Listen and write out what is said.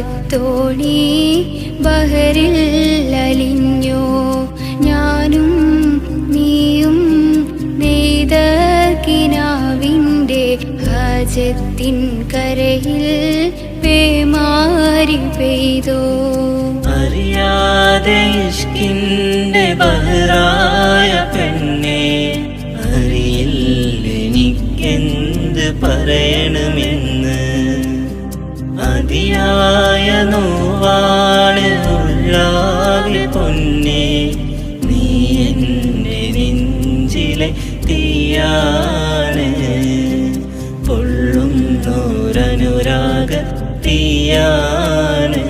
കാലത്തോണി ബഹറിൽ അലിഞ്ഞോ ഞാനും നീയും നെയ്ത കിനാവിൻ്റെ ഹാജത്തിൻ കരയിൽ പേമാരി പെയ്തോ അറിയാതെ ഇഷ്കിൻ്റെ ബഹറായ പെണ്ണെ അറിയില്ലെനിക്കെന്ത് പറയണമെന്ന് അതിയായ നോവാണ് ഉള്ളാകെ പൊന്നെ നീ എൻ്റെ നെഞ്ചിലെ തീയാണ് പൊള്ളുന്നോരനുരാഗ തീയാണ്